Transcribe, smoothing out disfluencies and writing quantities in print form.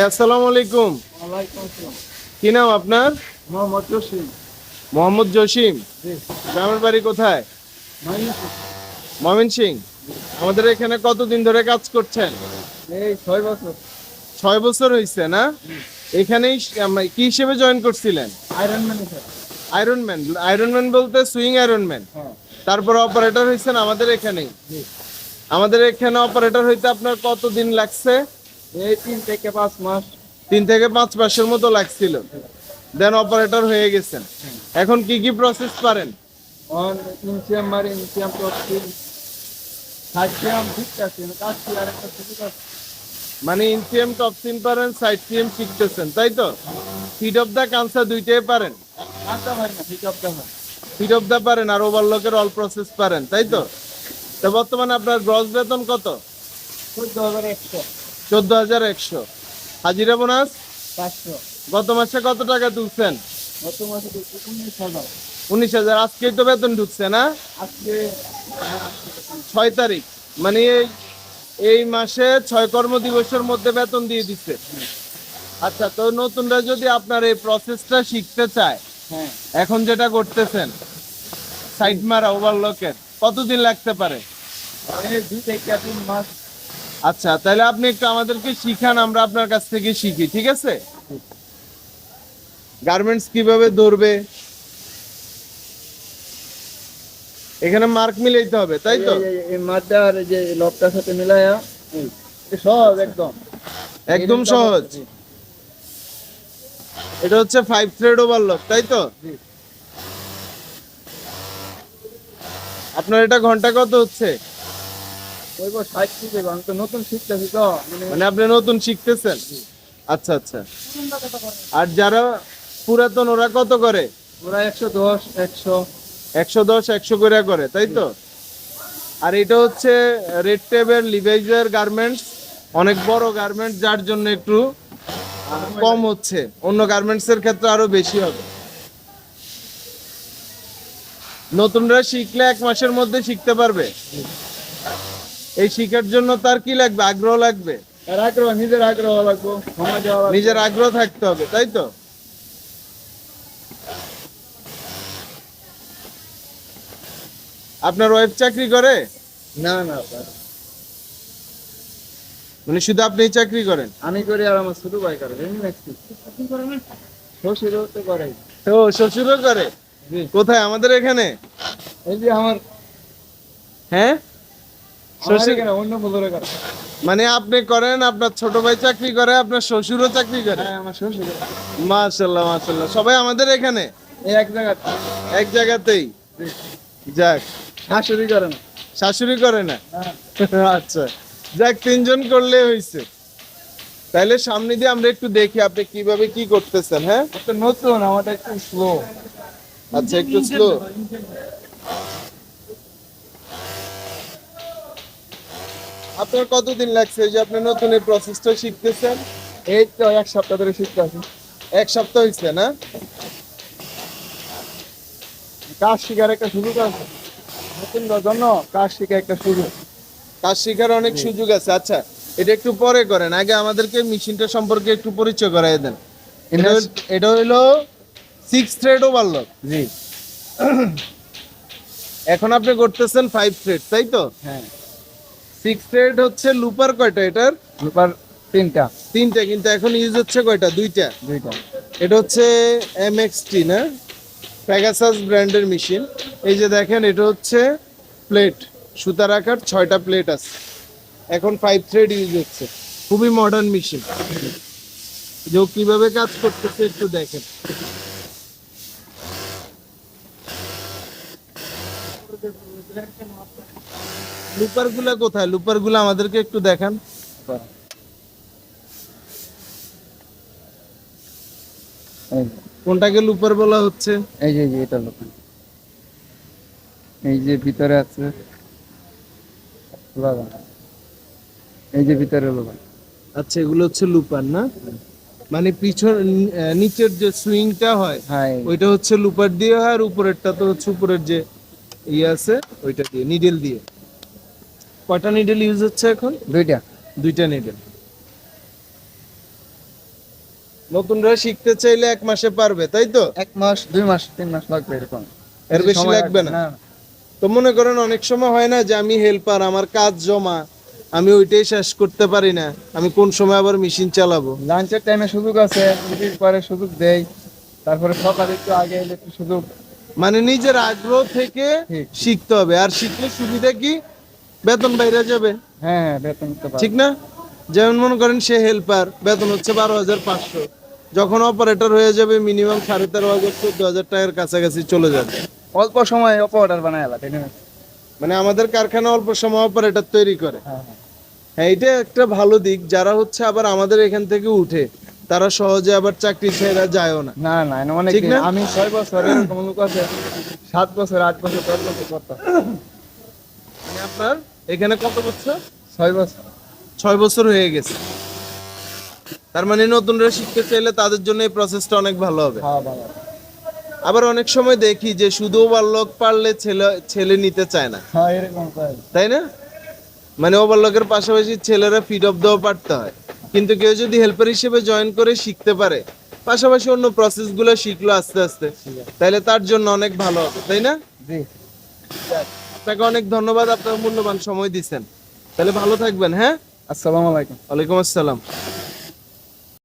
আসসালামু আলাইকুম। ওয়ালাইকুম আসসালাম। কি নাম আপনার? মোহাম্মদ জসিম। মোহাম্মদ জসিম। জি। গ্রামের বাড়ি কোথায়? ময়মনসিংহ। ময়মনসিংহ। আমাদের এখানে কতদিন ধরে কাজ করছেন? এই 6 বছর। 6 বছর হয়েছে না? এখানেই কি হিসেবে জয়েন করছিলেন? Ironman sir. Ironman. Ironman বলতে সুইং আয়রনম্যান। হ্যাঁ। তারপর অপারেটর হয়েছেন আমাদের এখানেই। জি। আমাদের এখানে অপারেটর হইতে আপনার কতদিন লাগছে? এই 3 থেকে 5 মাস। 3 থেকে 5 মাসের মতো লাগছিল। দেন অপারেটর হয়ে গেছেন। এখন কি কি প্রসেস পারেন? অন ইনসিয়াম মারি ইনসিয়াম প্রক্সিল। সাইকিয়াম ঠিক আছে না কাজ কি আর একটা সুযোগ আছে। মানে ইনসিএম টক্সিন পারেন, সাইটসিএম শিখতেছেন তাই তো? ফিড অফ দ্য ক্যান্সার দুইটাই পারেন? আচ্ছা ভাই না ঠিক আছে ভাই। ফিড অফ দ্য পারেন আর ওভারলকের অল প্রসেস পারেন তাই তো? তো বর্তমানে আপনার গ্রস বেতন কত? 14100। 14,100। হাজিরা বোনাস? 500। গত মাসে কত টাকা তুলছেন? গত মাসে 19,000। 19,000। আজকেই তো বেতন ঢুকছে না? আজকে 6 তারিখ। মানে এই মাসে 6 কর্মদিবসের মধ্যে বেতন দিয়ে দিচ্ছে। আচ্ছা, তো নতুনরা যদি আপনার এই প্রসেসটা শিখতে চায়, হ্যাঁ এখন যেটা করতেছেন সাইড মারা ওভারলকের, কতদিন লাগতে পারে? এই 2 থেকে 3 মাস। আচ্ছা, তাহলে আপনি একটু আমাদেরকে শিখান, আমরা আপনার কাছ থেকে শিখি, ঠিক আছে? গার্মেন্টস কিভাবে ধরবে এখানে মার্ক মিলাইতে হবে তাই তো? এই মাদার যে লকটার সাথে মিলায়া এই সহজ একদম। একদম সহজ। এটা হচ্ছে 5 থ্রেড ওভারলক তাই তো? জি। আপনার এটা ঘন্টা কত হচ্ছে? ওই 60 থেকে আমি তো নতুন শিখতেছি তো মানে আপনি নতুন শিখতেছেন? আচ্ছা আচ্ছা। আর যারা পুরাতন ওরা কত করে? ওরা 110 100। 110 100 করে তাই তো? আর এটা হচ্ছে রেড টেপের লিভাইজের গার্মেন্টস, অনেক বড় গার্মেন্টস, যার জন্য একটু কম হচ্ছে, অন্য গার্মেন্টস এর ক্ষেত্রে আরো বেশি হবে। নতুনরা শিখলে 1 মাসের মধ্যে শিখতে পারবে। এই শিখার জন্য তার কি লাগবে? আগ্রহ লাগবে। আর আগ্রহ, নিজের আগ্রহ লাগবে, সময় দেওয়া লাগবে। নিজের আগ্রহ থাকতে হবে তাই তো? আপনার ওয়াইফ চাকরি করে? না না স্যার। মানে শুধু আপনিই চাকরি করেন? আমি করি আর আমার ছোট ভাই করে এমনি দেখছি। শ্বশুরও তো করে। ও, শ্বশুরও করে? জি। কোথায়? আমাদের এখানে? এই যে আমার হ্যাঁ, শ্বশুর কেন অন্য বদলে করে। মানে আপনি করেন, আপনার ছোট ভাই চাকরি করে, আপনার শ্বশুরও চাকরি করে? হ্যাঁ আমার শ্বশুর। মাশাআল্লাহ মাশাআল্লাহ। সবাই আমাদের এখানে এই এক জায়গায়। এক জায়গাতেই? যাক। শাশুড়ি করে না। শাশুড়ি করে না? হ্যাঁ। আচ্ছা, যাক, 3 জন করলে হয়েছে। তাইলে সামনে দিয়ে আমরা একটু দেখি আপনি কিভাবে কি করতেছেন। হ্যাঁ, একটা নতুন আমাদের একটু স্লো। আচ্ছা, একটু স্লো। আপনার কতদিন লাগছে এই যে আপনি নতুন এই প্রসেসটা শিখতেছেন? এই তো 1 সপ্তাহ ধরে শিখতে আছি। 1 সপ্তাহ হয়েছে না? কাজ শিখার একটা সুযোগ আছে নতুনদের জন্য। কাজ শিখা একটা সুযোগ। কাজ শেখার অনেক সুযোগ আছে। আচ্ছা, এটা একটু পরে করেন, আগে আমাদেরকে মেশিনটা সম্পর্কে একটু পরিচয় করাই দেন। এটা হইলো 6 থ্রেড ওভারলক। জি। এখন আপনি করতেছেন 5 থ্রেড তাই তো? হ্যাঁ। 6 থ্রেড হচ্ছে লুপার কয়টা এটার? রূপার 3টা। 3টা, কিন্তু এখন ইউজ হচ্ছে কয়টা? 2টা। 2টা। এটা হচ্ছে এমএক্সটি না, প্যাগাসাস ব্র্যান্ডের মেশিন। এই যে দেখেন, এটা হচ্ছে প্লেট, সুতা রাখার 6টা প্লেট আছে। এখন 5 থ্রেড ইউজ হচ্ছে, খুবই মডার্ন মেশিন। যে ও কিভাবে কাজ করতেছে একটু দেখেন। লুপার গুলা কোথায়? লুপার গুলা আমাদেরকে একটু দেখান। কোনটাকে লুপার বলা হচ্ছে? এই যে এটা লোক। এই যে ভিতরে আছে। লাগা। এই যে ভিতরে লোক। আচ্ছা, এগুলো হচ্ছে লুপার না? মানে পিছন নিচের যে সুইংটা হয়, হ্যাঁ ওইটা হচ্ছে লুপার দিয়ে হয়, আর উপরেরটা তো হচ্ছে উপরের যে ইয়ে আছে ওইটা দিয়ে, নিডেল দিয়ে। কয়টা নিডেল ইউজ হচ্ছে এখন? 2টা। 2টা নিডেল। নতুনরা শিখতে চাইলে 1 মাসে পারবে, তাই তো? 1 মাস 2 মাস 3 মাস লাগবে এরকম। এর বেশি সময় লাগবে না? না। তো মনে করেন অনেক সময় হয় না যে আমি হেল্পার, আমার কাজ জমা, আমি ওইটাই শেষ করতে পারি না, আমি কোন সময় আবার মেশিন চালাবো? লাঞ্চের টাইমে সুযোগ আছে, ছুটির পরে সুযোগ দেই, তারপরে সকালে একটু আগে এলে একটু সুযোগ। মানে নিজের আগ্রহ থেকে ঠিক। শিখতে হবে, আর শিখলে সুবিধা কি? বেতন বাইরে যাবে, হ্যাঁ হ্যাঁ, বেতন তো পাবো। ঠিক না? যেমন মনে করেন সে হেল্পার, বেতন হচ্ছে 12,500, যখন অপারেটর হয়ে যাবে মিনিমাম 13,500 14,000 টাকার কাছাকাছি চলে যাবে। অল্প সময় অপারেটর বানায় আলা, তাই না? মানে আমাদের কারখানা অল্প সময় অপারেটর তৈরি করে। হ্যাঁ হ্যাঁ। হ্যাঁ, এটা একটা ভালো দিক। যারা হচ্ছে আবার আমাদের এখান থেকে উঠে, তারা সহজে আবার চাকরি ছেড়ে যায়ও না। না না, এনে অনেক ঠিক দিন। না? আমি 6 বছর, এরকম লোক আছে 7 বছর 8 বছর 10 বছর করতাম। মানে আপনার এখানে কত বছর? 6 বছর। 6 বছর হয়ে গেছে। তার মানে নতুনরা শিখতে চাইলে তাদের জন্য এই প্রসেসটা অনেক ভালো হবে। হ্যাঁ বাবা। আবার অনেক সময় দেখি যে শুধু ওভারলক পারলে ছেলে ছেলে নিতে চায় না, হ্যাঁ এরকম তাই। তাই না? মানে ওভারলকের পাশাপাশি ছেলেরা ফিড অফ দেওয়া পারতে হয়, কিন্তু কেউ যদি হেল্পার হিসেবে জয়েন করে শিখতে পারে, পাশাপাশি অন্য প্রসেসগুলো শিখলো আস্তে আস্তে, তাহলে তার জন্য অনেক ভালো হবে, তাই না? জি। আপনাকে অনেক ধন্যবাদ, আপনার মূল্যবান সময় দিচ্ছেন। তাহলে ভালো থাকবেন। হ্যাঁ, আসসালামু আলাইকুম। ওয়ালাইকুম আসসালাম।